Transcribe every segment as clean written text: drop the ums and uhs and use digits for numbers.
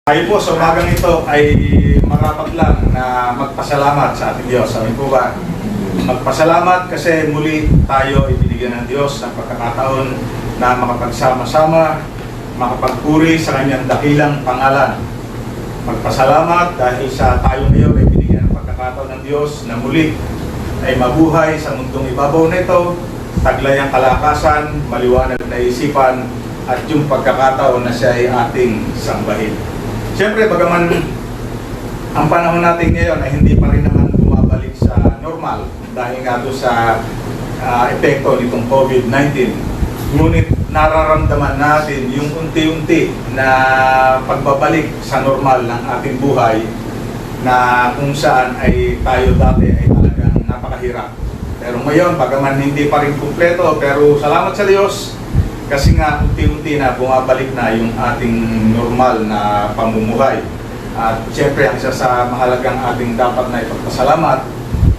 Tayo po sa umagang ito ay marapat lang na magpasalamat sa ating Diyos. Sabi po ba? Magpasalamat kasi muli tayo ibinigyan ng Diyos ng pagkakataon na makapagsama-sama, makapagpuri sa Kanyang dakilang pangalan. Magpasalamat dahil sa tayo ngayon ay binigyan ng pagkakataon ng Diyos na muli ay mabuhay sa mundong ibabaw nito, taglay ang kalakasan, maliwanag na isipan, at yung pagkakataon na siya ay ating sambahin. Siyempre, bagaman ang panahon natin ngayon ay hindi pa rin naman bumabalik sa normal dahil nga doon sa epekto nitong COVID-19. Ngunit nararamdaman natin yung unti-unti na pagbabalik sa normal ng ating buhay na kung saan ay tayo dati ay talagang napakahirap. Pero ngayon, bagaman hindi pa rin kumpleto, pero salamat sa Diyos kasi nga unti-unti na bumabalik na yung ating normal na pamumuhay. At siyempre, ang isa sa mahalagang ating dapat na ipagpasalamat,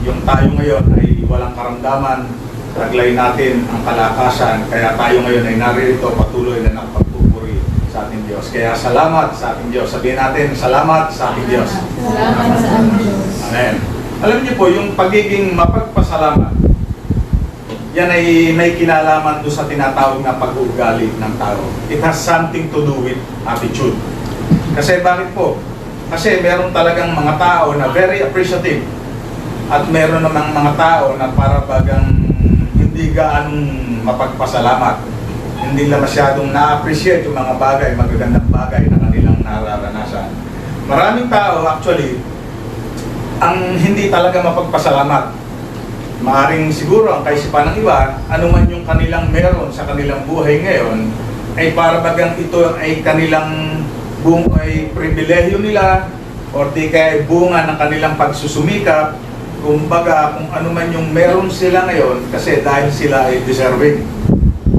yung tayo ngayon ay walang karamdaman, taglay natin ang kalakasan, kaya tayo ngayon ay naririto patuloy na nakapagpupuri sa ating Diyos. Kaya salamat sa ating Diyos. Sabihin natin, salamat sa ating Diyos. Salamat sa ating Diyos. Amen. Alam niyo po, yung pagiging mapagpasalamat, yan ay may kinalaman doon sa tinatawag na pag-uugali ng tao. It has something to do with attitude. Kasi bakit po? Kasi meron talagang mga tao na very appreciative at meron namang mga tao na para bagang hindi gaanong mapagpasalamat. Hindi nila masyadong na-appreciate yung mga bagay, magagandang bagay na kanilang nararanasan. Maraming tao actually ang hindi talaga mapagpasalamat. Maaring siguro ang kaisipan ng iba, anuman yung kanilang meron sa kanilang buhay ngayon, ay para bagang ito ay kanilang ay pribilehyo nila o di kaya bunga ng kanilang pagsusumikap. Kumbaga kung anuman yung meron sila ngayon kasi dahil sila ay deserving.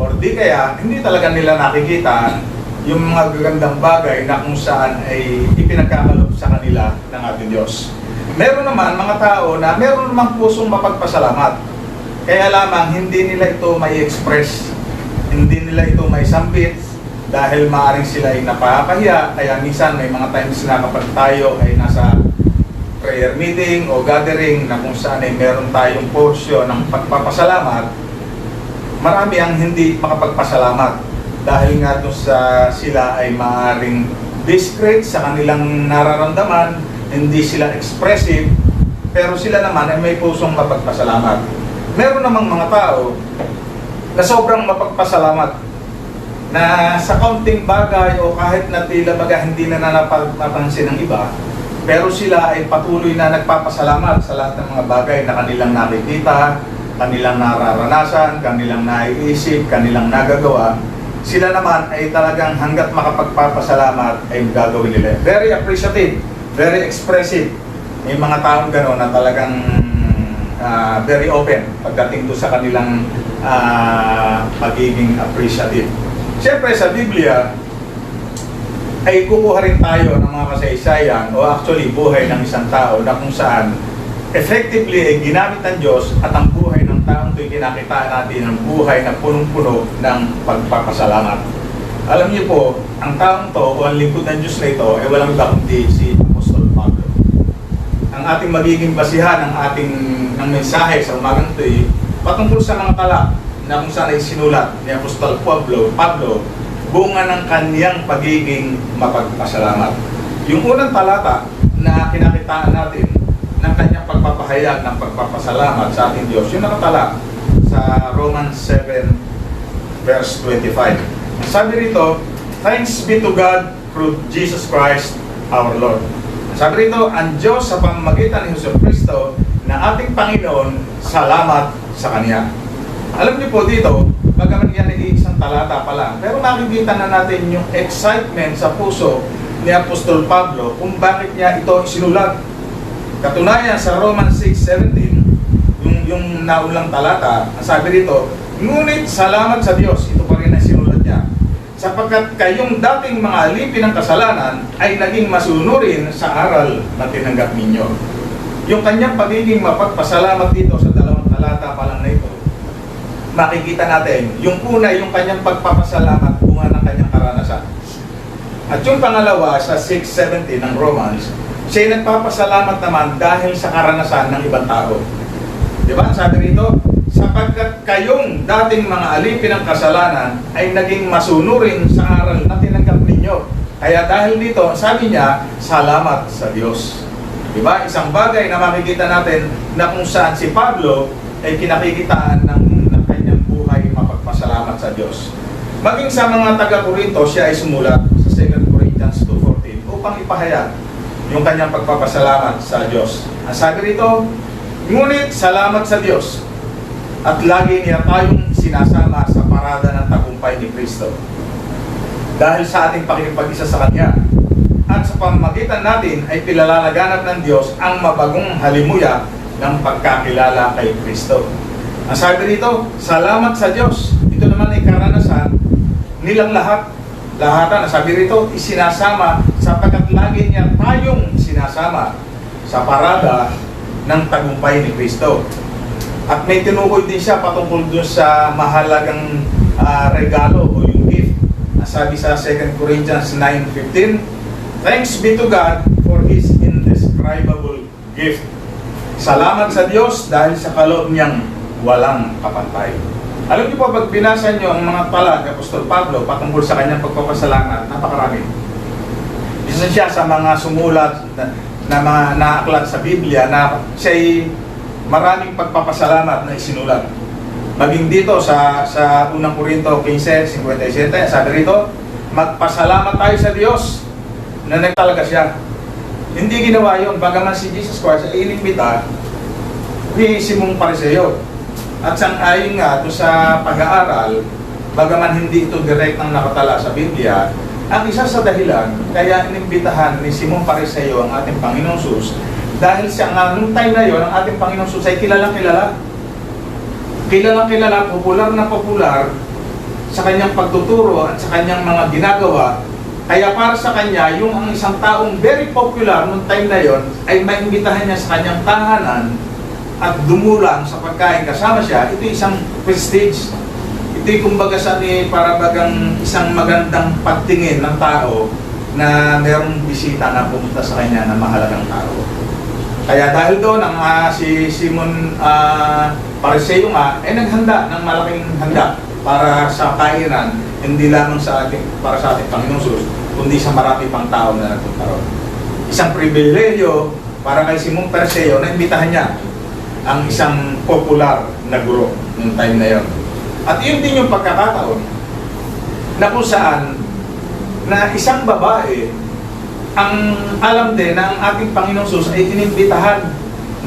O di kaya hindi talaga nila nakikita yung mga gagandang bagay na kung saan ay ipinagkakalob sa kanila ng ating Diyos. Meron naman mga tao na meron namang pusong mapagpasalamat. Kaya lamang hindi nila ito may express, hindi nila ito may sambit dahil maaaring sila ay napakahiya. Kaya minsan may mga times na kapag tayo ay nasa prayer meeting o gathering na kung saan ay meron tayong portion ng pagpapasalamat, marami ang hindi makapagpasalamat dahil nga doon sa sila ay maaaring discreet sa kanilang nararamdaman, hindi sila expressive, pero sila naman ay may pusong mapagpasalamat. Meron namang mga tao na sobrang mapagpasalamat na sa kaunting bagay o kahit na tila baga hindi na napapansin ng iba, pero sila ay patuloy na nagpapasalamat sa lahat ng mga bagay na kanilang nakikita, kanilang nararanasan, kanilang naiisip, kanilang nagagawa. Sila naman ay talagang hanggat makapagpapasalamat ay gagawin nila. Very appreciative, very expressive. May mga taong gano'n na talagang very open pagdating doon sa kanilang pagiging appreciative. Siyempre sa Biblia ay kukuha rin tayo ng mga kasaysayan o actually buhay ng isang tao na kung saan effectively ay ginamit ng Diyos at ang buhay ng taong ito'y kinakita natin ng buhay na punong-puno ng pagpapasalamat. Alam niyo po, ang taong to o ang lingkod ng Diyos na ito ay walang iba kundi si Apostol Pablo. Ang ating magiging basihan ng mensahe sa umagang ito ay patungkol sa mga tala na kung saan ay sinulat ni Apostol Pablo bunga ng kaniyang pagiging mapagpasalamat. Yung unang talata na kinakitaan natin ng kanyang pagpapahayag ng pagpapasalamat sa ating Diyos, yung nakatala sa Romans 7 verse 25. Sabi rito, thanks be to God through Jesus Christ our Lord. Sabi rito, ang Diyos sa pamamagitan ni Jesucristo na ating Panginoon, salamat sa Kanya. Alam niyo po dito, bagaman yan ay isang talata pa lang, pero nakikita na natin yung excitement sa puso ni Apostol Pablo kung bakit niya ito sinulat. Katunayan sa Romans 6:17, yung naulang talata, sabi rito, ngunit salamat sa Diyos, ito pa rin ang sinulat niya, sapagkat kayong dating mga alipin ng kasalanan ay naging masunurin sa aral na tinanggap ninyo. Yung kanyang pagiging mapagpasalamat dito sa dalawang talata pa lang na ito, makikita natin, yung una, yung kanyang pagpapasalamat bunga ng kanyang karanasan. At yung pangalawa sa 6:17 ng Romans, siya'y nagpapasalamat naman dahil sa karanasan ng ibang tao. Di ba? Sabi rito, sapagkat kayong dating mga alipin ng kasalanan ay naging masunurin sa aral na tinanggap ninyo. Kaya dahil dito, sabi niya, salamat sa Diyos. Di ba? Isang bagay na makikita natin na kung saan si Pablo ay kinakikitaan ng kanyang buhay mapagpasalamat sa Diyos. Maging sa mga taga-Korinto, siya ay sumulat sa 2 Corinthians 2:14 upang ipahayag yung kanyang pagpapasalamat sa Diyos. Ang sabi rito, ngunit salamat sa Diyos at lagi niya tayong sinasama sa parada ng tagumpay ni Kristo. Dahil sa ating pakikipag-isa sa Kanya at sa pamamagitan natin ay pinalalaganap ng Diyos ang mabagong halimuya ng pagkakilala kay Kristo. Ang sabi rito, salamat sa Diyos. Ito naman ay karanasan nilang lahat. Lahatan, sabi rito, isinasama sapagkat lagi niya tayong sinasama sa parada ng tagumpay ni Kristo. At may tinukoy din siya patungkol doon sa mahalagang regalo o yung gift. Sabi sa 2 Corinthians 9:15, thanks be to God for His indescribable gift. Salamat sa Diyos dahil sa kaloob niyang walang kapantay. Alam niyo po, pag binasa niyo ang mga tala ni Apostol Pablo patungkol sa kanyang pagpapasalamat, napakarami. Isa siya sa mga sumulat na mga naaklat sa Biblia na siya'y maraming pagpapasalamat na isinulat. Maging dito sa unang Korinto 15:57, sabi rito, magpasalamat tayo sa Diyos na nagtalaga siya. Hindi ginawa yun, bagaman si Jesus Christ ay inimbita ni Simong Pariseo. At sang-ayon nga ito sa pag-aaral, bagaman hindi ito direktang nakatala sa Biblia, ang isa sa dahilan kaya inimbitahan ni Simong Pariseo ang ating Panginoong Sus dahil siya nga nung time na yon ang ating Panginoong Sus ay kilalang-kilala. Kilalang-kilala, popular na popular sa kanyang pagtuturo at sa kanyang mga ginagawa. Kaya para sa kanya, yung ang isang taong very popular nung time na yon ay maimbitahan niya sa kanyang tahanan at dumulang sa pagkain kasama siya, ito isang prestige. Ito'y kumbaga sa para bagang isang magandang pagtingin ng tao na mayroong bisita na pumunta sa kanya na mahalagang tao. Kaya dahil doon, si Simon Pariseo nga, ay naghanda ng malaking handa para sa kainan, hindi lamang para sa ating Panginoong Sus, kundi sa marami pang tao na nagpunta ron. Isang pribilehiyo para kay Simon Pariseo na imbitahan niya ang isang popular na guro noong time na yon. At yun din yung pagkakataon na kung saan na isang babae ang alam din na ang ating Panginoong Sus ay inimbitahan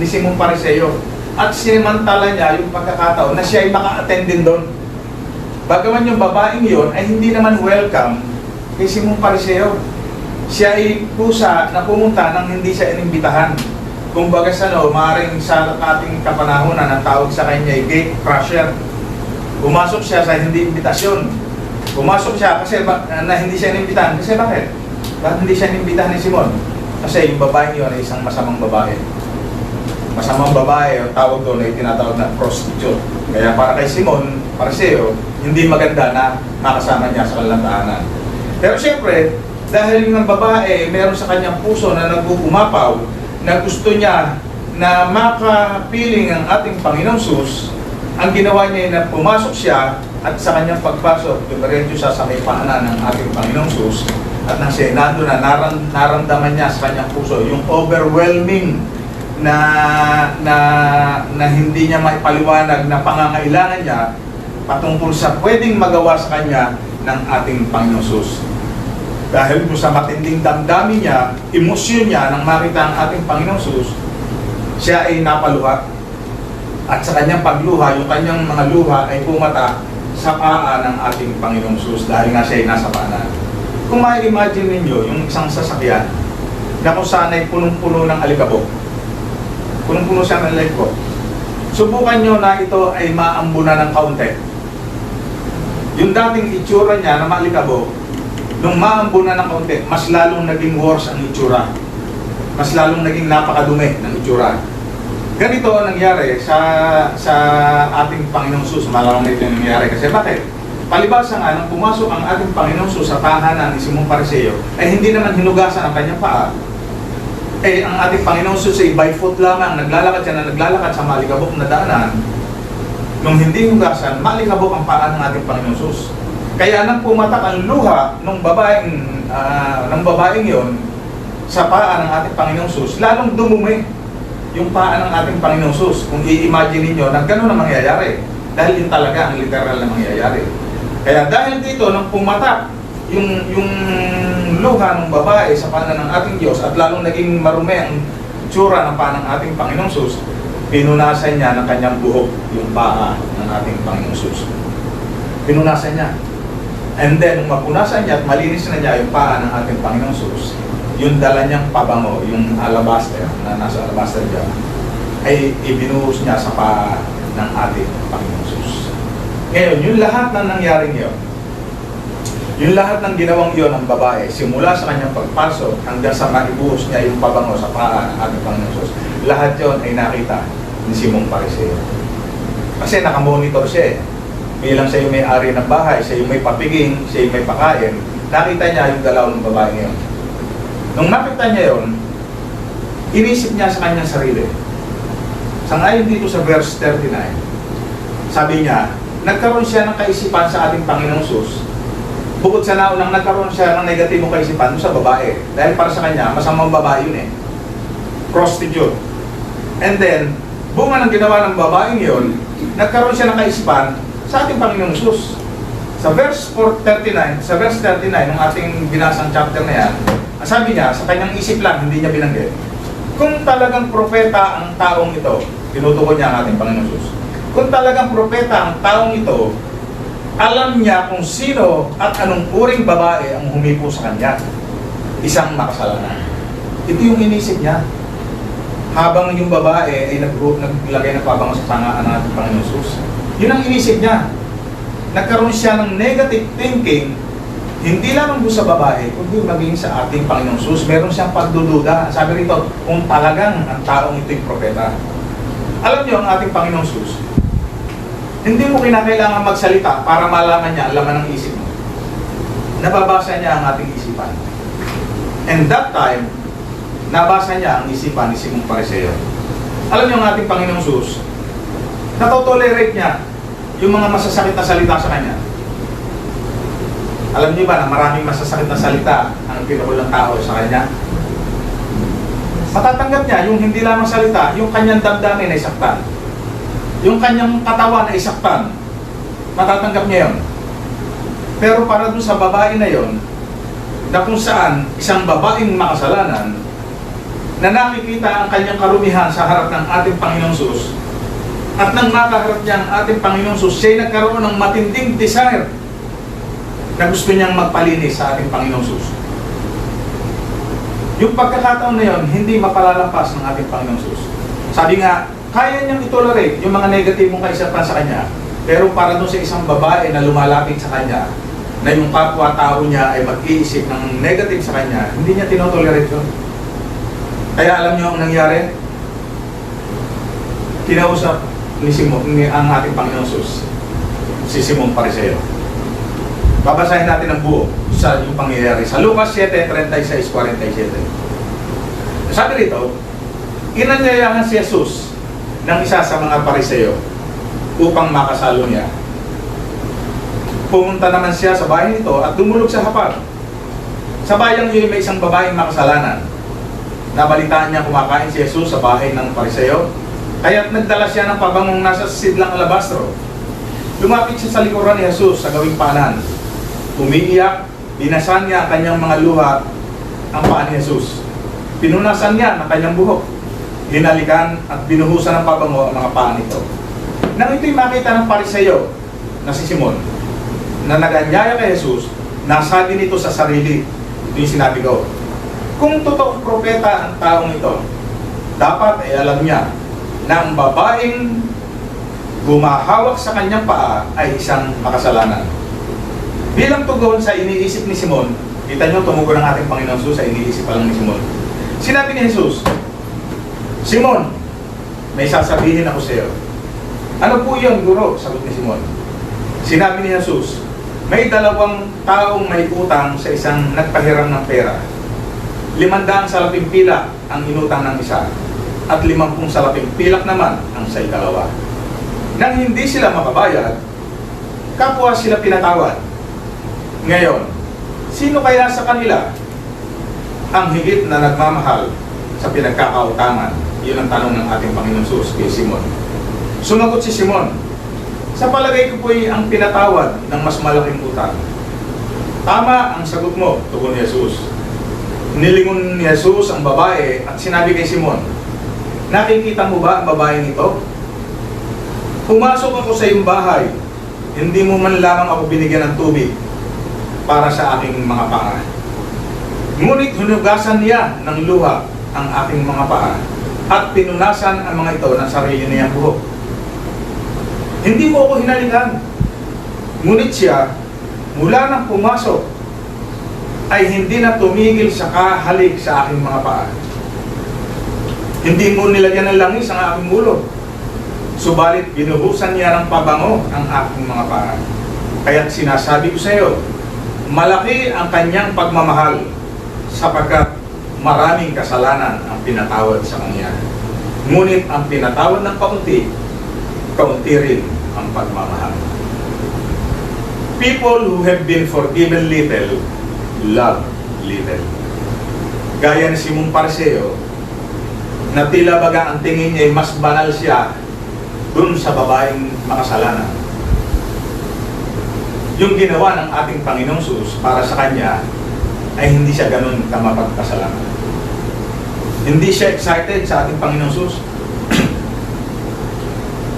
ni Simon Pariseo at sinimantala niya yung pagkakataon na siya ay maka-attend din doon. Bagaman yung babaeng yon ay hindi naman welcome kay Simon Pariseo. Siya ay pusa na pumunta nang hindi siya inimbitahan. Kung baga maaaring sa ating kapanahonan ang tawag sa kanya ay gate crusher. Pumasok siya sa hindi imbitasyon. Pumasok siya kasi na hindi siya inimbitahan. Kasi bakit? Bakit hindi siya inimbitahan ni Simon? Kasi yung babae yun ay isang masamang babae. Masamang babae, ang tawag doon ay tinatawag na prostitute. Kaya para kay Simon Pariseo, hindi maganda na makasama niya sa kanilang tahanan. Pero siyempre, dahil ng babae meron sa kanyang puso na nag-uumapaw, na gusto niya na makapiling ang ating Panginoong Sus, ang ginawa niya ay na pumasok siya at sa kanyang pagpasok, dumiretso siya sa may paanan ng ating Panginoong Sus at nang siya nandun na naramdaman niya sa kanyang puso yung overwhelming na hindi niya maipaliwanag na pangangailangan niya patungkol sa pwedeng magawa sa kanya ng ating Panginoong Sus. Dahil sa matinding damdamin niya, emosyon niya nang makita ang ating Panginoong Sus, siya ay napaluha. At sa kanyang pagluha, yung kanyang mga luha ay pumata sa paa ng ating Panginoong Sus dahil nga siya ay nasa paanan. Kung ma-imagine ninyo yung isang sasakyan na kung saan ay punong-puno ng alikabok, punong-puno siya ng alikabok, subukan nyo na ito ay maambunan ng kaunti. Yung dating itsura niya na maalikabok, nung maambunan ng kaunti, mas lalong naging worse ang itsura. Mas lalong naging napakadumi ng itsura. Ganito ang nangyari sa ating Panginoong Sus. Malamang na ito yung nangyari. Kasi bakit? palibasa nga, nang pumasok ang ating Panginoong Jesus sa tahanan ni Simon Pariseo, ay hindi naman hinugasan ang kanyang paa. Eh, ang ating Panginoong Jesus ay by foot lamang, naglalakad siya na naglalakad sa malikabok na daanan. Nung hindi hugasan, malikabok ang paa ng ating Panginoong Jesus. Kaya nang pumatak ang luha ng babaeng yon sa paa ng ating Panginoong Jesus, lalong dumumi yung paa ng ating Panginoong Jesus. Kung i-imagine niyo na gano'n ang mangyayari. Dahil yun talaga ang literal na mangyayari. Kaya dahil dito, nang pumatak yung luha ng babae sa paa ng ating Diyos at lalong naging marumi ang tsura ng paa ng ating Panginoong Jesus, pinunasan niya ng kanyang buhok yung paa ng ating Panginoong Jesus. Pinunasan niya. And then, nung mapunasan niya at malinis na niya yung paa ng ating Panginoong Jesus, yung dala niyang pabango, yung alabaster na nasa alabaster dyan, ay ibinuhos niya sa paa ng ating Panginoong Jesus. Ngayon, yung lahat ng nangyaring yun, yung lahat ng ginawang yun ng babae, simula sa kanyang pagpasok hanggang sa maibuhos niya yung pabango sa paa ng ating Panginoong Jesus, lahat yun ay nakita ni Simon Pariseo. Kasi nakamonitor siya eh. Bilang siya yung may-ari ng bahay, siya yung may papiging, siya yung may pakain, nakita niya yung galaw ng babae ngayon. Nung nakita niya yun, inisip niya sa kanyang sarili. Sangayon dito sa verse 39, sabi niya, nagkaroon siya ng kaisipan sa ating Panginoong Jesus. Bukod sa naunang nagkaroon siya ng negatibong kaisipan sa babae. Dahil para sa kanya, masamang babae yun eh. Prostitute. And then, bunga ng ginawa ng babaeng yun, nagkaroon siya ng kaisipan sa ating Panginoong Jesus. Sa verse 39 ng ating binasang chapter na yan, sabi niya, sa kanyang isip lang, hindi niya binanggit. Kung talagang propeta ang taong ito, tinutukoy niya ang ating Panginoong Jesus. Kung talagang propeta ang taong ito, alam niya kung sino at anong uring babae ang humipo sa kanya. Isang makasalanan. Ito yung inisip niya. Habang yung babae ay naglagay ng pabango sa tanga ng ating Panginoong Jesus. Yun ang inisip niya. Nagkaroon siya ng negative thinking, hindi lamang doon sa babae, kundi maging sa ating Panginoong Jesus. Meron siyang pagdududa. Sabi rito, kung talagang ang taong ito yung propeta. Alam niyo, ang ating Panginoong Jesus, hindi mo kinakailangan magsalita para malaman niya ang laman ng isip mo. Nababasa niya ang ating isipan. And that time, nabasa niya ang isipan ni Simon Pariseo. Alam niyo, ang ating Panginoong Jesus, natotolerate niya yung mga masasakit na salita sa kanya. Alam niyo ba na maraming masasakit na salita ang pinuhulang tao sa kanya? Matatanggap niya yung hindi lamang salita, yung kanyang damdamin ay saktan. Yung kanyang katawan ay saktan. Matatanggap niya yun. Pero para doon sa babae na yon, na kung saan isang babaeng makasalanan, na nakikita ang kanyang karumihan sa harap ng ating Panginoong Jesus, at nang makaharap niya ang ating Panginoong Jesus, siya'y nagkaroon ng matinding desire na gusto niyang magpalinis sa ating Panginoong Jesus. Yung pagkakataon na yon, hindi mapalalampas ng ating Panginoong Jesus. Sabi nga, kaya niyang itolerate yung mga negatibong kaisipan sa kanya, pero para doon sa isang babae na lumalapit sa kanya, na yung kapwa-tao niya ay mag-iisip ng negative sa kanya, hindi niya tinotolerate yun. Kaya alam niyo ang nangyari? Kinausap ni ang ating Panginoon Jesus, si Simon Pariseo. Babasahin natin ang buo sa yung pangyayari. Sa Lucas 7:36-47. Sabi rito, inanyayahan si Jesus ng isa sa mga Pariseo upang makasalo niya. Pumunta naman siya sa bahay nito at dumulog sa hapag. Sa bayang iyon may isang babaeng makasalanan. Nabalitaan niya kumakain si Jesus sa bahay ng Pariseo, kaya't nagdala siya ng pabangong nasa sidlang alabastro. Lumapit siya sa likuran ni Jesus sa gawing paanan. Umiiyak, binasan niya ang kanyang mga luha ang paa ni Jesus. Pinunasan niya ang kanyang buhok. Hinalikan at binuhusan ng pabango ang mga paa nito. Nang ito'y makita ng Pariseo na si Simon, na nag-anyaya kay Jesus, nasabi nito sa sarili, ito yung sinabi ko, kung totoong propeta ang taong ito, dapat ay alam niya na ang babaeng gumahawak sa kanyang paa ay isang makasalanan. Bilang tugon sa iniisip ni Simon, kita nyo tumugon ng ating Panginoon Jesus sa iniisip pa lang ni Simon. Sinabi ni Jesus, Simon, may sasabihin ako sa iyo. Ano po yun, Guro? Sagot ni Simon. Sinabi ni Jesus, May dalawang taong may utang sa isang nagpahiram ng pera. 500 salaping pilak ang inutang ng isa at 50 salaping pilak naman ang sa ikalawa. Nang hindi sila makabayad, kapwa sila pinatawad. Ngayon, sino kaya sa kanila ang higit na nagmamahal sa pinagkakautangan? Yun ang tanong ng ating Panginoon Jesus kay Simon. Sumagot si Simon, sa palagay ko po'y ang pinatawad ng mas malaking utang. Tama ang sagot mo, tugon ni Jesus. Nilingon ni Jesus ang babae at sinabi kay Simon, nakikita mo ba ang babaeng ito? Pumasok ako sa iyong bahay, hindi mo man lamang ako binigyan ng tubig para sa aking mga paa. Ngunit hunugasan niya ng luha ang aking mga paa at pinunasan ang mga ito ng sarili niyang buhok. Hindi mo ako hinalikan. Ngunit siya, mula nang pumasok, ay hindi na tumigil sa kahalik sa aking mga paa. Hindi mo nilagyan ng langis ang aking ulo. Subalit binuhusan niya ng pabango ang aking mga paa. Kaya't sinasabi ko sa iyo, malaki ang kanyang pagmamahal sapagkat maraming kasalanan ang pinatawad sa kanya. Ngunit ang pinatawad ng kaunti, kaunti rin ang pagmamahal. People who have been forgiven little, love little. Gaya ni Simon Pariseo, na tila baga ang tingin niya ay mas banal siya dun sa babaeng makasalanan. Yung ginawa ng ating Panginoong Jesus para sa kanya ay hindi siya ganun kamapagpasalamat. Hindi siya excited sa ating Panginoong Jesus.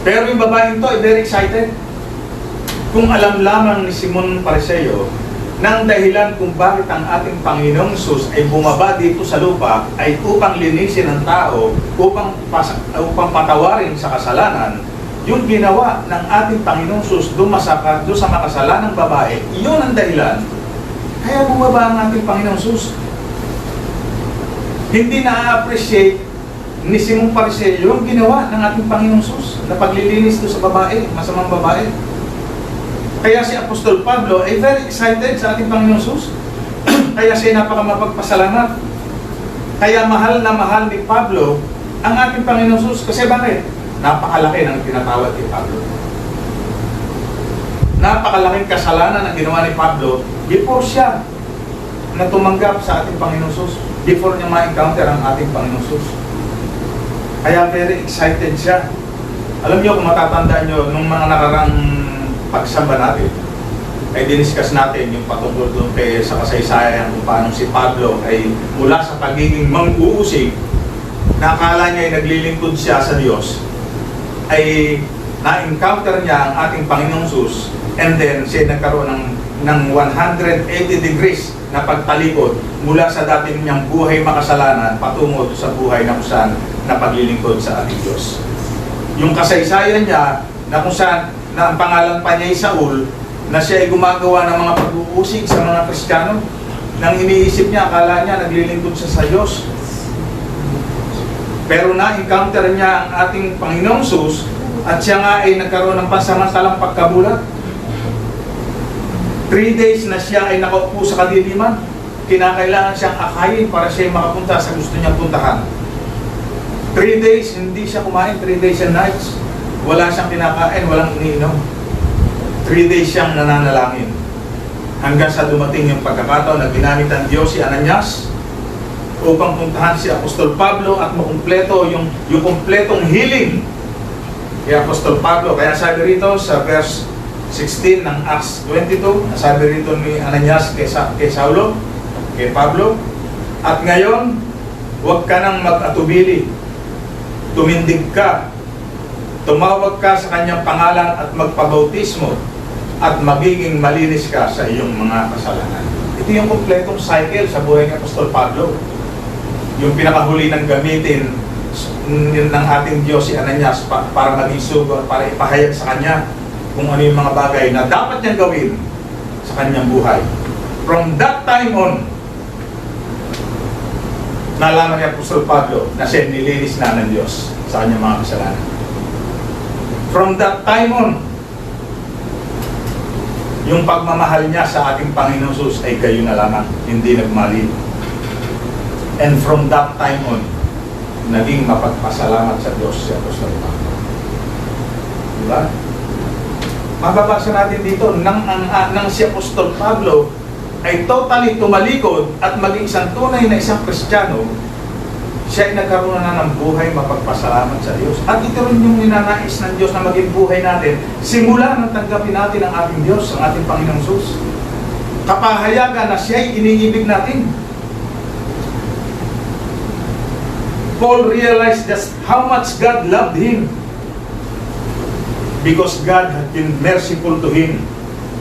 Pero yung babaeng to ay very excited. Kung alam lamang ni Simon Pariseo ng dahilan kung bakit ang ating Panginoong Jesus ay bumaba dito sa lupa ay upang linisin ang tao, upang patawarin sa kasalanan, yung ginawa ng ating Panginoong Jesus doon sa makasalanang babae, yun ang dahilan. Kaya bumaba ang ating Panginoong Jesus. Hindi na-appreciate ni Simon Pariseo yung ginawa ng ating Panginoong Jesus na paglilinis doon sa babae, masamang babae. Kaya si Apostol Pablo ay very excited sa ating Panginoong Jesus. Kaya siya napakamapagpasalamat. Kaya mahal na mahal ni Pablo ang ating Panginoong Jesus. Kasi bakit? Napakalaki ng tinatawad ni Pablo. Napakalaking kasalanan ang ginawa ni Pablo before siya na tumanggap sa ating Panginoong Jesus. Before niya ma-encounter ang ating Panginoong Jesus. Kaya very excited siya. Alam niyo, kung matatandaan niyo, nung mga nakarang pagsamba natin, ay diniscuss natin yung patungkol doon sa kasaysayan kung paano si Pablo ay mula sa pagiging mang-uusig, na akala niya ay naglilingkod siya sa Diyos, ay na-encounter niya ang ating Panginoong Jesus, and then siya nagkaroon ng 180 degrees na pagtalikod mula sa dati niyang buhay makasalanan patungo sa buhay na kung saan na paglilingkod sa ating Diyos. Yung kasaysayan niya na kung saan na ang pangalan pa niya ay Saul, na siya ay gumagawa ng mga pag-uusig sa mga Kristiyano, nang iniisip niya, akala niya naglilingkod siya sa Diyos. Pero na-encounter niya ang ating Panginoong Jesus at siya nga ay nagkaroon ng pansamantalang pagkabulag. 3 days na siya ay nakaupo sa kadiliman. Kinakailangan siyang akayin para siya ay makapunta sa gusto niyang puntahan. 3 days, hindi siya kumain, 3 days and nights. Wala siyang kinakain, walang iniinom. 3 days siyang nananalangin. Hanggang sa dumating yung pagkakataon na ginamit ng Diyos si Ananias upang puntahan si Apostol Pablo at makumpleto yung kumpletong healing kay Apostol Pablo. Kaya sabi rito sa verse 16 ng Acts 22, sabi rito ni Ananias kay Saulo, kay Pablo, at ngayon, huwag ka nang mag-atubili. Tumindig ka. Tumawag ka sa kanyang pangalan at magpabautismo at magiging malinis ka sa iyong mga kasalanan. Ito yung kompletong cycle sa buhay ng Apostol Pablo. Yung pinakahuli ng gamitin ng ating Diyos si Ananias para maging sugo at para ipahayag sa kanya kung ano yung mga bagay na dapat niyang gawin sa kanyang buhay. From that time on, nalaman ni Apostol Pablo na siya nilinis na ng Diyos sa kanyang mga kasalanan. From that time on, yung pagmamahal niya sa ating Panginoon Jesus ay gayon na lamang, hindi nagmali. And from that time on, naging mapagpasalamat sa Diyos si Apostol Pablo. Diba? Mababasa natin dito, nang si Apostol Pablo ay totally tumalikod at maging isang tunay na isang Kristiyano, siya ay nagkaroon na ng buhay mapagpasalamat sa Diyos. At ito rin yung ninanais ng Diyos na maging buhay natin. Simula nang tanggapin natin ang ating Diyos, ang ating Panginoong Jesus. Kapahayagan na siya ay iniibig natin. Paul realized just how much God loved him. Because God had been merciful to him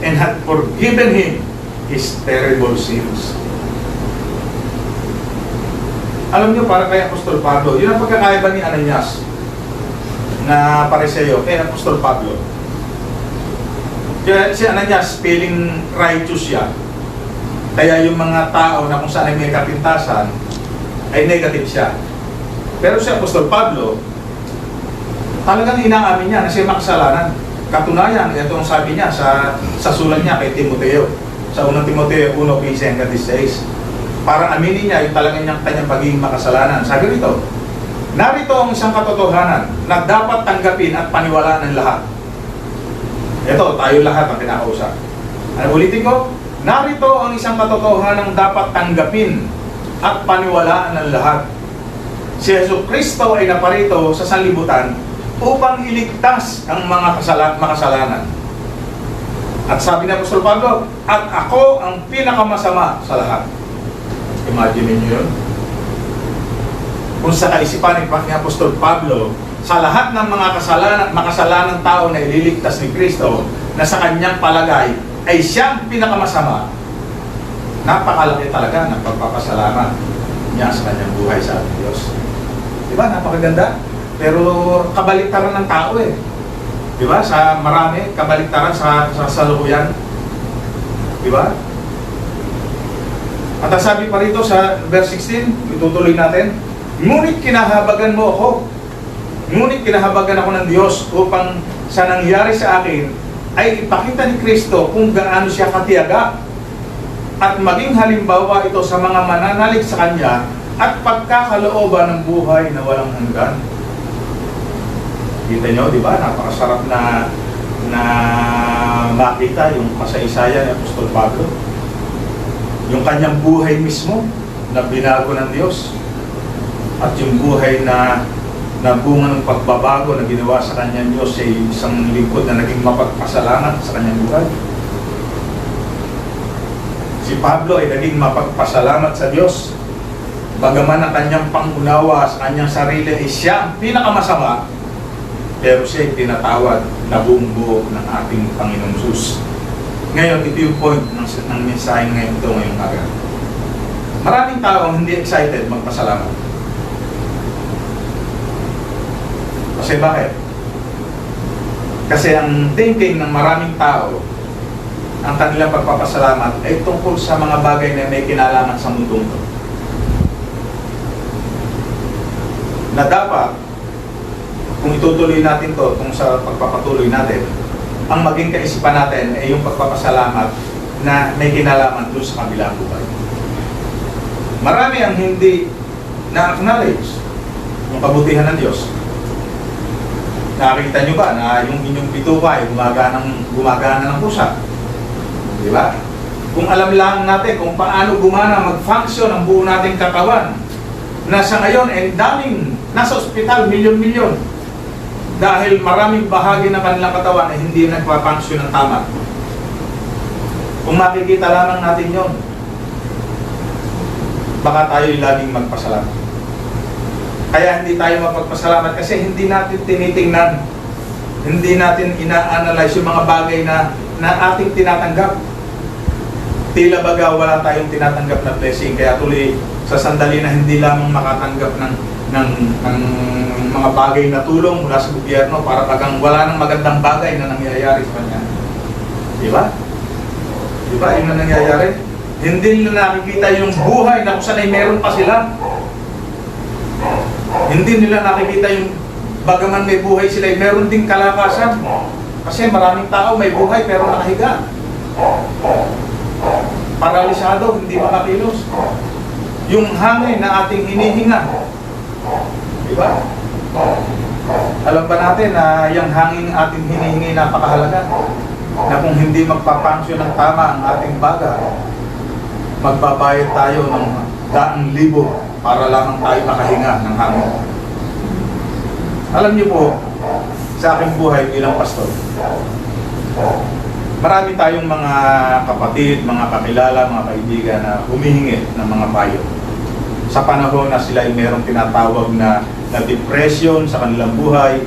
and had forgiven him his terrible sins. Alam niyo, para kay Apostol Pablo, yun ang pagkakaiba ni Ananias na Pariseo kay Apostol Pablo. Kaya si Ananias feeling righteous siya. Kaya yung mga tao na kung saan ay may kapintasan ay negative siya. Pero si Apostol Pablo, talagang inaamin niya na siya makasalanan. Katunayan, ito ang sabi niya sa sulat niya kay Timoteo. Sa unang Timoteo 1:15-16. Para aminin niya yung talagang kanyang pagiging makasalanan. Sabi rito, narito ang isang katotohanan na dapat tanggapin at paniwalaan ng lahat. Ito, tayo lahat ang kinakausap. Ano ulitin ko? Narito ang isang katotohanan na dapat tanggapin at paniwalaan ng lahat. Si Jesucristo ay naparito sa sanlibutan upang iligtas ang mga makasalanan. At sabi ni Apostol Pablo, at ako ang pinakamasama sa lahat. Imagine niyo yun. Kung sa kaisipan ni Apostol Pablo, sa lahat ng mga makasalanang tao na ililigtas ni Kristo, na sa kanyang palagay ay siyang pinakamasama, napakalaki talaga ng pagpapasalamat niya sa kanyang buhay sa ating Diyos. Diba? Napakaganda. Pero kabaliktaran ng tao eh. Diba? Sa marami, kabaliktaran sa salukuyan. Diba? At ang sabi pa rito sa verse 16, itutuloy natin, ngunit kinahabagan mo ako. Ngunit kinahabagan ako ng Diyos upang sa nangyari sa akin ay ipakita ni Kristo kung gaano siya katiyaga at maging halimbawa ito sa mga mananalig sa Kanya at pagkakalooban ng buhay na walang hanggan. Kita nyo, di ba? Napakasarap na makita yung kasaysaya ni Apostol Pablo. Yung kanyang buhay mismo na binago ng Diyos at yung buhay na bunga ng pagbabago na ginawa sa kanyang Diyos ay isang lingkod na naging mapagpasalamat sa kanyang buhay. Si Pablo ay naging mapagpasalamat sa Diyos. Bagaman ang kanyang pangunawa sa kanyang sarili ay siya ang pinakamasama, pero siya ay tinatawad na buong buo ng ating Panginoong Jesus. Ngayon, ito yung point ng mensahe ngayon ito ngayong araw. Maraming tao hindi excited magpasalamat. Kasi bakit? Kasi ang thinking ng maraming tao, ang kanilang pagpapasalamat ay tungkol sa mga bagay na may kinalaman sa mundong ito. Na dapat, kung itutuloy natin to, kung sa pagpapatuloy natin, ang maging kaisipan natin ay yung pagpapasalamat na may kinalaman doon sa kabilang buhay. Marami ang hindi na-acknowledge yung kabutihan ng Diyos. Nakakita nyo ba na yung inyong bituka ay gumagana ng pusa? Di ba? Kung alam lang natin kung paano gumana, mag-function ang buo nating katawan, na sa ngayon ay daming nasa ospital, milyon-milyon. Dahil maraming bahagi ng kanilang katawan na hindi nagpapangsyon ng tama. Kung makikita lamang natin yon, baka tayo laging magpasalamat. Kaya hindi tayo mapagpasalamat kasi hindi natin tinitingnan, hindi natin ina-analyze yung mga bagay na ating tinatanggap. Tila baga wala tayong tinatanggap na blessing, kaya tuloy sa sandali na hindi lamang makatanggap ng mga bagay na tulong mula sa gobyerno, para bagang wala nang magandang bagay na nangyayari sa kanya. Di ba? Di ba? Yun na nangyayari. Hindi nila nakikita yung buhay na kung saan ay meron pa sila. Hindi nila nakikita yung bagaman may buhay sila, ay meron ding kalakasan. Kasi maraming tao may buhay pero nakahiga. Paralisado, hindi makakilos. Yung hangin na ating hinihinga. Diba? Alam ba natin na yung hangin ating hinihingi napakahalaga? Na kung hindi magpapangsyon ng tama ang ating baga, magbabayad tayo ng daang libo para lamang tayo makahinga ng hangin. Alam niyo po, sa aking buhay bilang pastor, marami tayong mga kapatid, mga kakilala, mga kaibigan na humihingi ng mga payo. Sa panahon na sila ay merong tinatawag na depression sa kanilang buhay,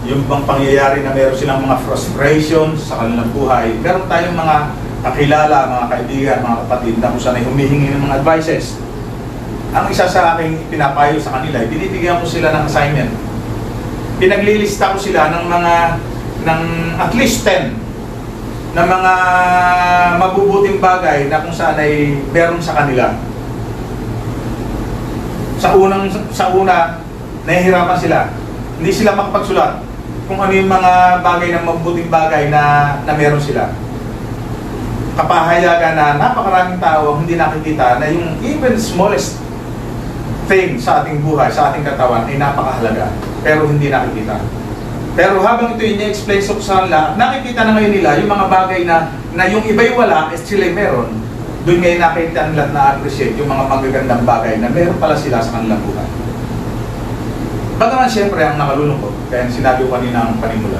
yung bang pangyayari na meron silang mga frustrations sa kanilang buhay, meron tayong mga kakilala, mga kaibigan, mga kapatid na kung saan ay humihingi ng mga advices. Ang isa sa aking pinapayo sa kanila, binibigyan ko sila ng assignment. Pinaglilista ko sila ng at least 10 na mga mabubuting bagay na kung saan ay meron sa kanila. Sa una, nahihirapan sila. Hindi sila makapagsulat kung ano yung mga bagay na mabubuting bagay na meron sila. Kapahayagan na napakaraming tao hindi nakikita na yung even smallest thing sa ating buhay, sa ating katawan ay napakahalaga, pero hindi nakikita. Pero habang ito ini-explain sa kanila, nakikita na ngayon nila yung mga bagay na yung iba'y wala, at sila'y meron. Doon ngayon nakikita nila at na-appreciate yung mga magagandang bagay na meron pala sila sa kanilang buhay. Bagaman siyempre ang nakalulungkot, kaya sinabi ko kanina ang panimula,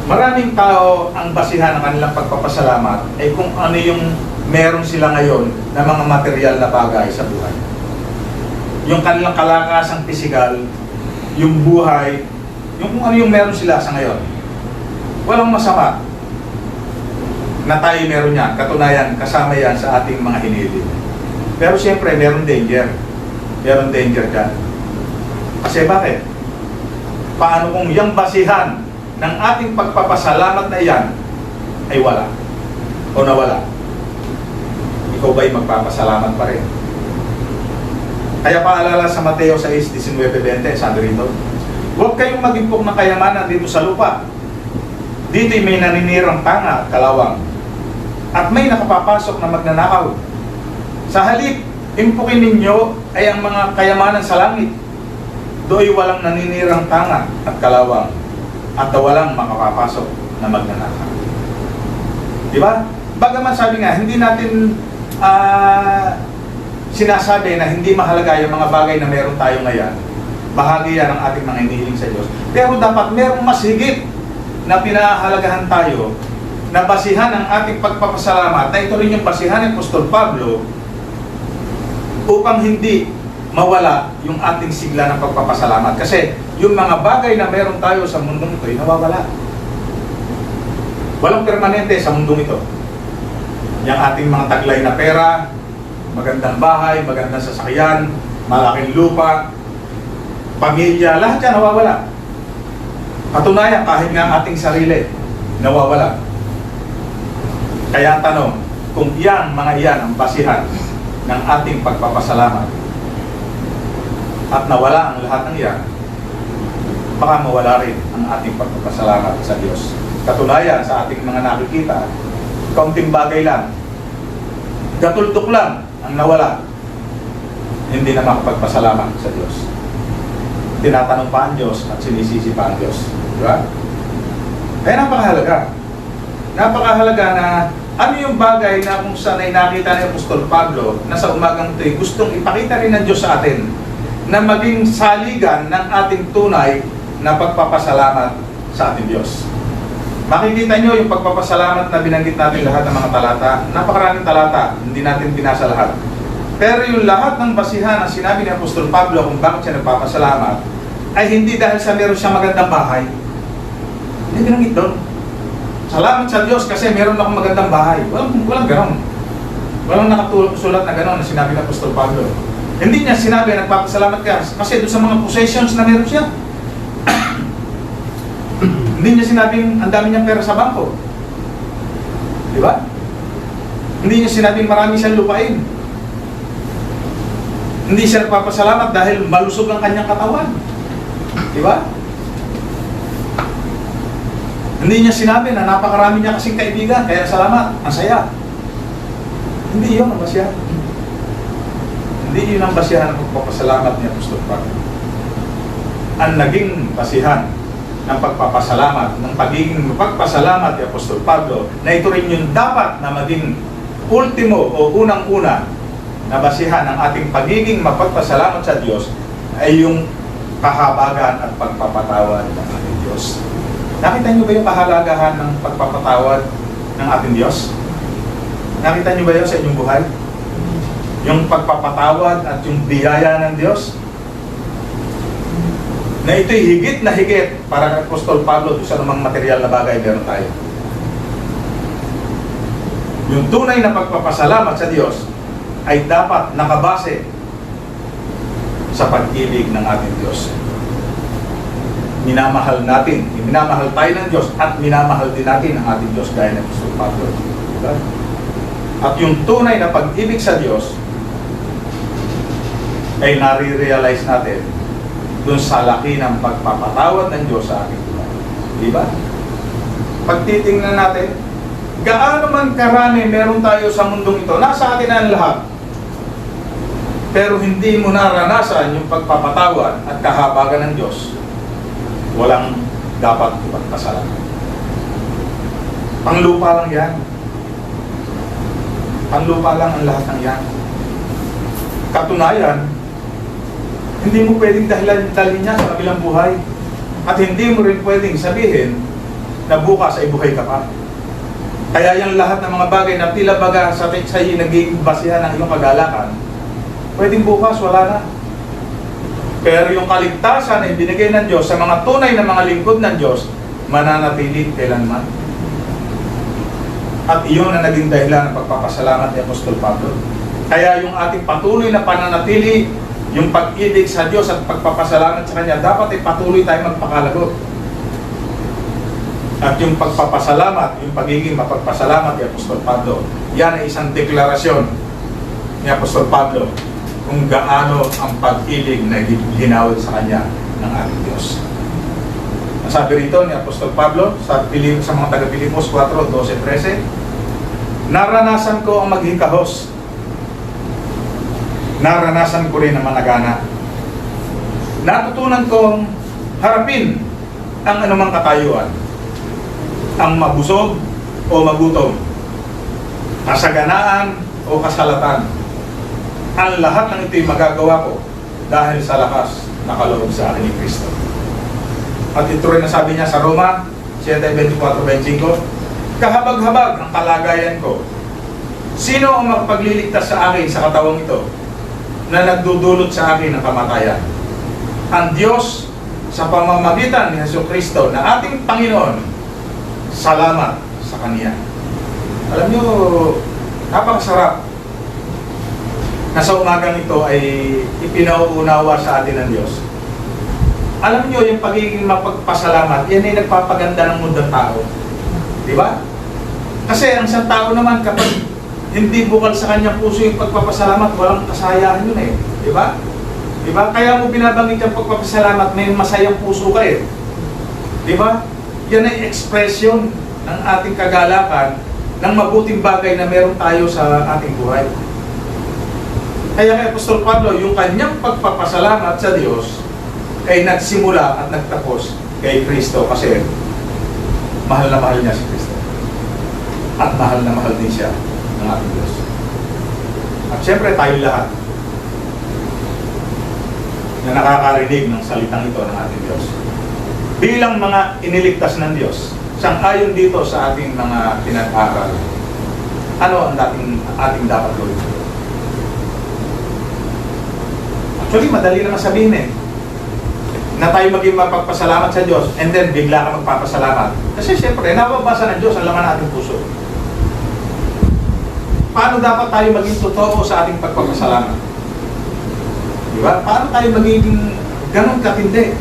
maraming tao ang basihan ng kanilang pagpapasalamat ay kung ano yung meron sila ngayon na mga material na bagay sa buhay. Yung kanilang kalakasang pisikal, yung buhay, yung kung ano yung meron sila sa ngayon. Walang masama na tayo meron yan. Katunayan, kasama yan sa ating mga hiniling. Pero siyempre, meron danger. Meron danger dyan. Kasi bakit? Paano kung yung basihan ng ating pagpapasalamat na yan ay wala o nawala? Ikaw ba'y magpapasalamat pa rin? Kaya paalala sa Mateo 6:19-20, sabi rito, huwag kayong mag-impok ng kayamanan dito sa lupa. Dito'y may naninirang tanga at kalawang, at may nakapapasok na magnanakaw. Sa halip, impukin ninyo ay ang mga kayamanan sa langit. Do'y walang naninirang tanga at kalawang, at walang makapapasok na magnanakaw. Diba? Bagaman sabi nga, hindi natin sinasabi na hindi mahalaga yung mga bagay na meron tayo ngayon. Bahagi yan ng ating mga inihiling sa Diyos. Pero dapat merong mas higit na pinahalagahan tayo na basihan ang ating pagpapasalamat, na ito rin yung basihan ng Apostol Pablo upang hindi mawala yung ating sigla ng pagpapasalamat. Kasi yung mga bagay na meron tayo sa mundong ito ay nawawala. Walang permanente sa mundong ito. Yung ating mga taglay na pera, magandang bahay, magandang sasakyan, malaking lupa, pamilya, lahat yan nawawala. Katunayan, kahit nga ang ating sarili, nawawala. Kaya ang tanong, kung yan, mga iyan ang basihan ng ating pagpapasalamat at nawala ang lahat ng iyan, baka mawala rin ang ating pagpapasalamat sa Diyos. Katunayan, sa ating mga nakikita, kaunting bagay lang, gatultok lang ang nawala, hindi na makapagpasalamat sa Diyos. Tinatanong pa ang Diyos at sinisisi pa ang Diyos. Di ba? Kaya napakahalaga. Napakahalaga na ano yung bagay na kung saan ay nakita ni Apostol Pablo na sa umagang ito'y gustong ipakita rin ng Diyos sa atin na maging saligan ng ating tunay na pagpapasalamat sa ating Diyos. Makikita nyo yung pagpapasalamat na binanggit natin lahat ng mga talata. Napakaraming talata, hindi natin binasa lahat. Pero yung lahat ng basihan ang sinabi ni Apostol Pablo kung bakit siya nagpapasalamat ay hindi dahil sa meron siyang magandang bahay. Hindi binanggit doon. Salamat sa Diyos kasi meron akong magandang bahay. Walang ganon. Walang nakasulat na ganon na sinabi ni Apostol Pablo. Hindi niya sinabi nagpapasalamat ka kasi doon sa mga possessions na meron siya. Hindi niya sinabing ang dami niyang pera sa bangko. Di ba? Hindi niya sinabing marami siyang lupain. Hindi siya nagpapasalamat dahil malusog ang kanyang katawan. Di ba? Hindi niya sinabi na napakarami niya kasing kaibigan, kaya salamat, ang saya. Hindi yun ang basihan. Hindi yun ang basihan ng pagpapasalamat ni Apostol Pablo. Ang naging basihan ng pagpapasalamat, ng pagiging pagpasalamat ni Apostol Pablo, na ito rin yung dapat na maging ultimo o unang-una na basihan ng ating pagiging mapagpasalamat sa Diyos ay yung kahabagan at pagpapatawad ng ating Diyos. Nakita niyo ba yung kahalagahan ng pagpapatawad ng ating Diyos? Nakita niyo ba yun sa inyong buhay? Yung pagpapatawad at yung biyaya ng Diyos? Na ito'y higit na higit para kay Apostol Pablo doon sa namang material na bagay meron tayo. Yung tunay na pagpapasalamat sa Diyos ay dapat nakabase sa pag-ibig ng ating Diyos. Minamahal natin, minamahal tayo ng Diyos at minamahal din natin ang ating Diyos gaya ng Apostol Pablo. Diba? At yung tunay na pag-ibig sa Diyos ay nare-realize natin dun sa laki ng pagpapatawad ng Diyos sa ating buhay. Diba? Pag titingnan natin, gaano man karami meron tayo sa mundong ito, nasa atin ang lahat. Pero hindi mo naranasan yung pagpapatawad at kahabagan ng Diyos, walang dapat ipagpasalamat. Panglupa lang yan. Panglupa lang ang lahat ng yan. Katunayan, hindi mo pwedeng dalhin niya sa kabilang buhay. At hindi mo rin pwedeng sabihin na bukas ay buhay ka pa. Kaya yung lahat ng mga bagay na tila baga sa iyo naging basihan ng iyong kagalakan, pwedeng bukas wala na. Pero yung kaligtasan na ibinigay ng Diyos sa mga tunay na mga lingkod ng Diyos, mananatili kailanman. At iyon na naging dahilan ng pagpapasalamat ni Apostol Pablo. Kaya yung ating patuloy na pananatili, yung pag-ibig sa Diyos at pagpapasalamat sa Kanya, dapat ay patuloy tayong magpakalagot. At yung pagpapasalamat, yung pagiging mapagpasalamat ni Apostol Pablo, yan ay isang deklarasyon ni Apostol Pablo kung gaano ang pag-ibig na ginawad sa Kanya ng ating Diyos. Sabi rito ni Apostol Pablo sa mga taga-Pilipos 4:12-13, naranasan ko ang maghikahos. Naranasan ko rin ang managana. Natutunan kong harapin ang anumang katayuan, ang mabusog o magutom, kasaganaan o kasalatan. Ang lahat ng ito'y magagawa ko dahil sa lakas na kaloob sa akin ni Kristo. At ito rin nasabi niya sa Roma 7:24-25, kahabag-habag ang kalagayan ko. Sino ang makapagliligtas sa akin sa katawang ito na nagdudulot sa akin ng kamatayan? Ang Diyos sa pamamagitan ni Jesucristo na ating Panginoon. Salamat sa Kanya. Alam niyo, napakasarap na sa umagang ito ay ipinauunawa sa atin ng Diyos. Alam niyo, yung pagiging mapagpasalamat, yan ay nagpapaganda ng mundang tao. Di ba? Kasi ang isang tao naman, kapag hindi bukal sa kanyang puso yung pagpapasalamat, walang kasayahan yun eh. Di ba? Di ba? Kaya mo binabanggit yung pagpapasalamat, may masayang puso ka eh. Di ba? Yan ay ekspresyon ng ating kagalakan ng mabuting bagay na meron tayo sa ating buhay. Kaya kay Apostol Pablo, yung kanyang pagpapasalamat sa Diyos ay nagsimula at nagtapos kay Kristo kasi mahal na mahal niya si Kristo. At mahal na mahal din siya ng ating Diyos. At syempre tayo lahat na nakakarinig ng salitang ito ng ating Diyos. Bilang mga iniligtas ng Diyos, sang-ayon dito sa ating mga pinag-aral, ano ang ating dapat gawin? Actually, madali naman sabihin eh, na tayo maging mapagpasalamat sa Diyos and then bigla ka magpapasalamat. Kasi syempre, nababasa ng Diyos ang laman ng ating puso. Paano dapat tayo maging totoo sa ating pagpapasalamat? Diba? Paano tayo magiging ganun katindi?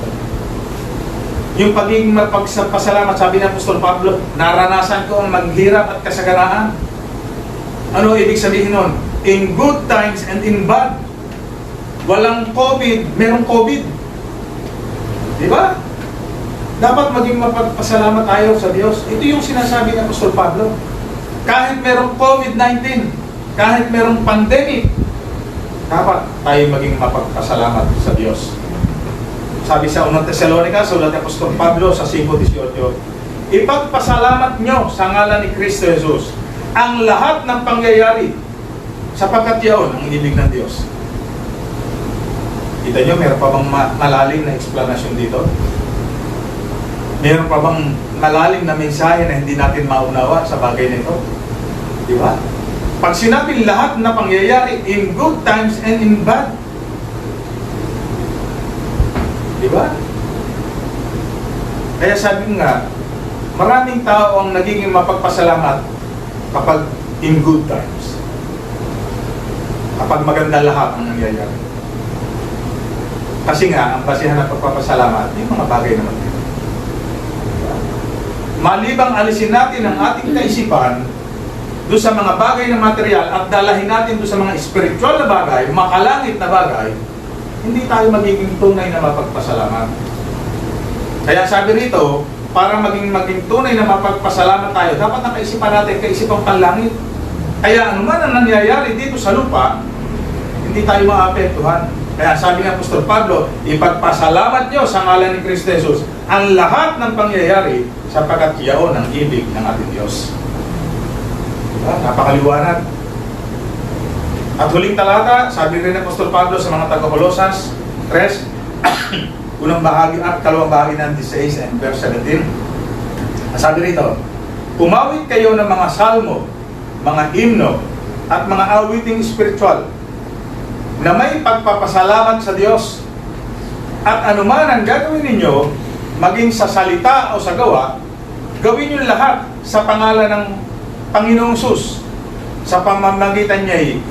Yung pagiging mapagpasalamat, sabi ng Apostol Pablo, naranasan ko ang maghirap at kasaganaan. Ano ibig sabihin nun? In good times and in bad. Walang COVID, merong COVID. Diba? Dapat maging mapagpasalamat tayo sa Diyos. Ito yung sinasabi ng Apostol Pablo. Kahit merong COVID-19, kahit merong pandemic, dapat tayo maging mapagpasalamat sa Diyos. Sabi sa unang Tesalonica, sulat ni Apostol Pablo sa 5:18, ipagpasalamat nyo sa ngalan ni Kristo Jesus ang lahat ng pangyayari sapagkat yaon ang ibig ng Diyos. Kita nyo, meron pa bang malalim na explanation dito? Meron pa bang malalim na mensahe na hindi natin maunawa sa bagay nito? Di ba? Pag sinabing lahat na pangyayari in good times and in bad, di ba? Kaya sabi nga, maraming tao ang nagiging mapagpasalamat kapag in good times. Kapag maganda lahat ang nangyayari. Kasi nga, ang basihan ng pagpapasalamat, yung mga bagay naman dito. Malibang alisin natin ang ating kaisipan doon sa mga bagay na material at dalahin natin doon sa mga spiritual na bagay, makalangit na bagay, hindi tayo magiging tunay na mapagpasalamat. Kaya sabi rito, para maging tunay na mapagpasalamat tayo, dapat ang kaisipan natin, kaisipang panlangit. Kaya anuman ang nangyayari dito sa lupa, hindi tayo maapektuhan. Kaya sabi ng Apostol Pablo, ipagpasalamat nyo sa ngalan ni Kristo Jesus ang lahat ng pangyayari sapagkat yaon ang ibig ng ating Diyos. Diba? Napakaliwanag. At huling talata, sabi rin ng Apostol Pablo sa mga taga-Kolosas 3, unang bahagi at kalawang bahagi ng 16 and verse 17. Sabi rito, umawit kayo ng mga salmo, mga himno, at mga awiting spiritual na may pagpapasalamat sa Diyos. At anuman ang gagawin ninyo, maging sa salita o sa gawa, gawin nyo lahat sa pangalan ng Panginoong Sus. Sa pamamagitan niya'y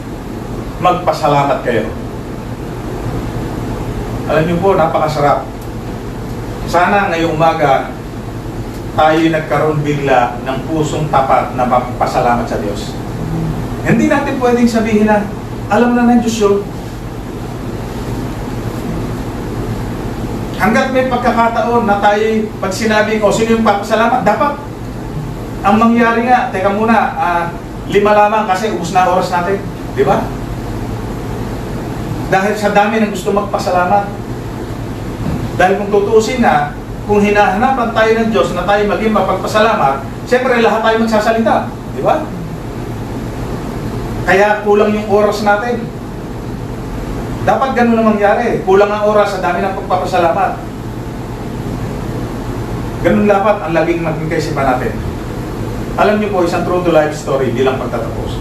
magpasalamat kayo. Alam niyo po, napakasarap. Sana ngayong umaga, tayo nagkaroon bigla ng pusong tapat na magpasalamat sa Diyos. Hindi natin pwedeng sabihin na, alam na ng Diyos yun. Hanggat may pagkakataon na tayo, pag sinabi ko, sino yung papasalamat? Dapat. Ang mangyari nga, teka muna, 5 lamang kasi ubos na oras natin. Di ba? Dahil sa dami ng gusto magpasalamat. Dahil kung tutuusin na, kung hinahanapan tayo ng Diyos na tayo maging mapagpasalamat, siyempre lahat tayo magsasalita. Di ba? Kaya kulang yung oras natin. Dapat ganun na mangyari. Kulang ang oras sa dami ng pagpapasalamat. Ganun dapat ang laging maging kaisipan natin. Alam niyo po, isang true to life story bilang pagtatapos.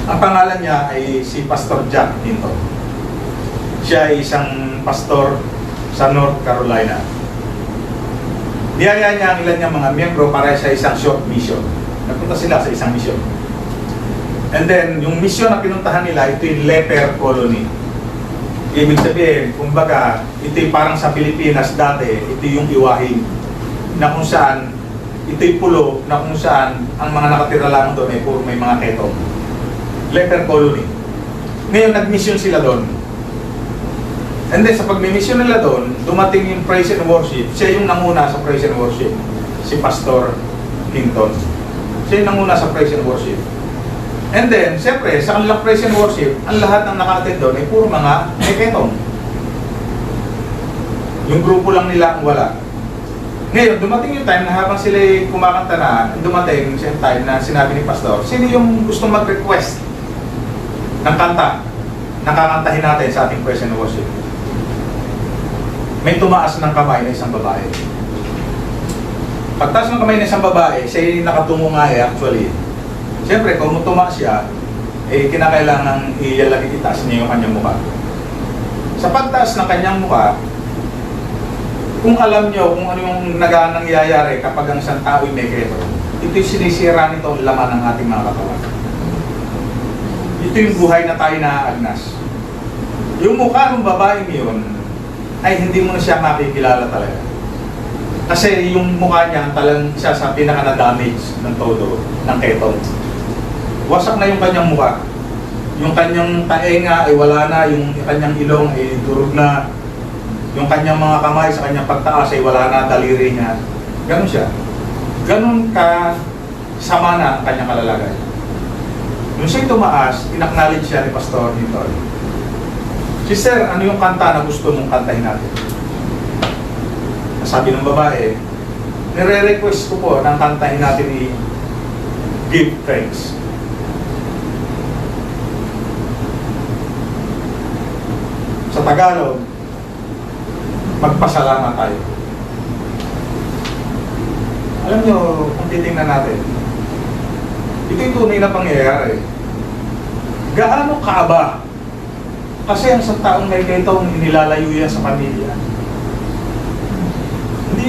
Ang pangalan niya ay si Pastor Jack Hinton. Siya ay isang pastor sa North Carolina. Niyaya niya ang ilan niyang mga miyembro para sa isang short mission. Nagpunta sila sa isang mission. And then, yung mission na pinuntahan nila, ito yung leper colony. Ibig sabihin, kumbaga, ito yung parang sa Pilipinas dati, ito yung iwahin. Na kung saan, ito yung pulo, na kung saan, ang mga nakatira lang doon ay puro may mga ketong. Leper colony. Ngayon, nag-mission sila doon. And then, sa pag-mission nila doon, dumating yung praise and worship. Siya yung nanguna sa praise and worship. Si Pastor Hinton. Siya yung nanguna sa praise and worship. And then, siyempre, sa kanilang praise and worship, ang lahat ng naka-attend doon ay puro mga eketong. Yung grupo lang nila ang wala. Ngayon, dumating yung time na habang sila kumakanta na, dumating yung time na sinabi ni Pastor, sino yung gustong mag-request ng kanta na kakantahin natin sa ating praise and worship? May tumaas ng kamay na isang babae. Pagtaas ng kamay na isang babae, siya yung nakatungo nga actually. Siyempre, kung tumaas siya, kinakailangan ilalagay itaas niya yung kanyang mukha. Sa pagtaas ng kanyang mukha, kung alam nyo kung ano yung nangyayari kapag ang isang tao ay may keto, ito yung sinisira nito ang laman ng ating mga katawan. Ito yung buhay na tayo naaagnas. Yung mukha ng babaeng yun, ay hindi mo na siya makikilala talaga. Kasi yung mukha niya talagang isa sa pinaka-na-damage ng todo ng ketong. Wasak na yung kanyang mukha. Yung kanyang taenga ay wala na, yung kanyang ilong ay durog na. Yung kanyang mga kamay sa kanyang pagtaas ay wala na daliri niya. Ganon siya. Ganon ka sama na ang kanyang kalalagay. Nung siya'y tumaas, in-acknowledge siya ni Pastor nito. Sister, ano yung kanta na gusto mong kantahin natin? Sabi ng babae, nire-request ko po ng kantahin natin ni Give Thanks. Sa Tagalog, magpasalamat tayo. Alam nyo, kung titingnan natin, ito yung tunay na pangyayari. Gaano kaaba? Kasi ang isang taong may ganitong inilalayo yan sa pamilya. Hindi,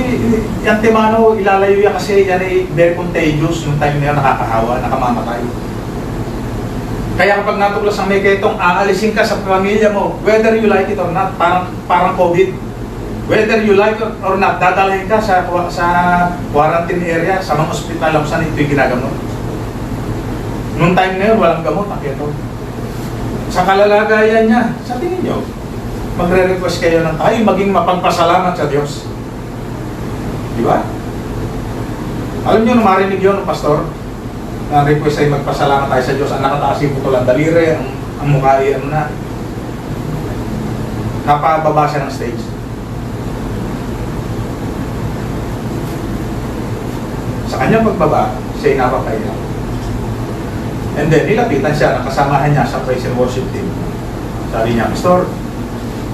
antemano ilalayo yan kasi yan ay very contagious yung time na yan, nakakahawa, nakamamatay. Kaya kapag natuklas ang may ganitong aalisin ka sa pamilya mo, whether you like it or not, parang COVID. Whether you like it or not, dadalhin ka sa quarantine area, sa mga ospital, kung saan ito'y ginagamot. Noong time na yun, walang gamot, nakito. Sa kalalagayan niya, sa tingin nyo, magre-request kayo ng tayo maging mapagpasalamat sa Diyos. Di ba? Alam nyo, nung marinig yun ng pastor, na request ay magpasalamat tayo sa Diyos, ang nakataas yung putulang daliri, ang mukha ay ano na, napababa siya ng stage. Sa kanyang pagbaba, siya'y napapaiyak. And then, nilapitan siya, nakasamahan niya sa praise and worship team. Sabi niya, Pastor,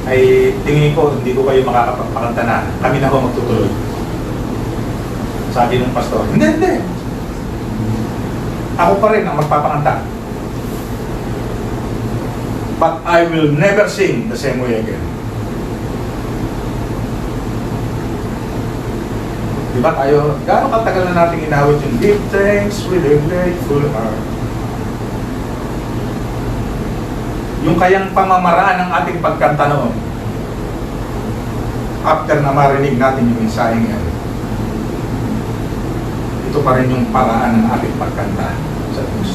ay tingin ko, hindi ko kayo makakapagpakanta na. Kami na ho magtutuloy. Sabi ng pastor, hindi. Ako pa rin ang magpapakanta. But I will never sing the same way again. Diba tayo, gaano katagal na natin inawit yung give thanks with a grateful heart. Yung kayang pamamaraan ng ating pagkanta noon, after na marinig natin yung mensaheng yan, ito pa rin yung paraan ng ating pagkanta sa Diyos.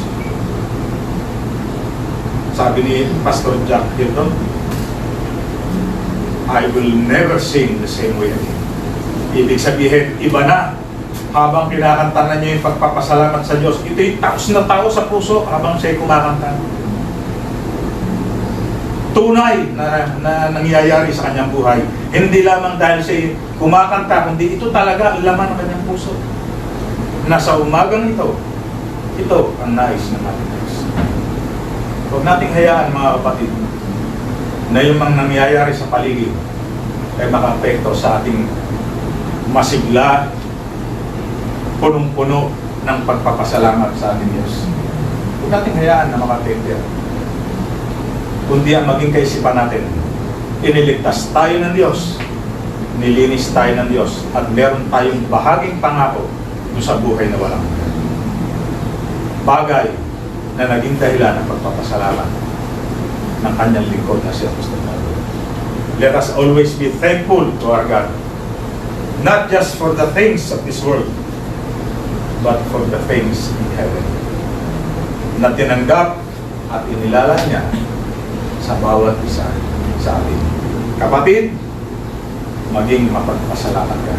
Sabi ni Pastor Jack Hilton, I will never sing the same way again. Ibig sabihin, iba na. Habang kinakanta na niya yung pagpapasalamat sa Diyos, ito'y taos na tao sa puso habang siya'y kumakanta. Tunay na nangyayari sa kanyang buhay. Hindi lamang dahil siya kumakanta, kundi ito talaga ang laman ng kanyang puso. Nasa umagang ito ang nais ng ating Diyos. Huwag nating hayaan, mga kapatid, na yung mga nangyayari sa paligid ay maka-apekto sa ating masigla, punong-puno ng pagpapasalamat sa ating Diyos. Huwag nating hayaan na maka-apekto yan. Kundi ang maging kaisipan natin, iniligtas tayo ng Diyos, nilinis tayo ng Diyos, at meron tayong bahaging pangako doon sa buhay na walang hanggan. Bagay na naging dahilan ng pagpapasalamat ng kanyang lingkod na si Apostol Pablo. Let us always be thankful to our God, not just for the things of this world, but for the things in heaven, na tinanggap at inilala niya sa bawat isa sa atin. Kapatid, maging mapagpasalamat ka.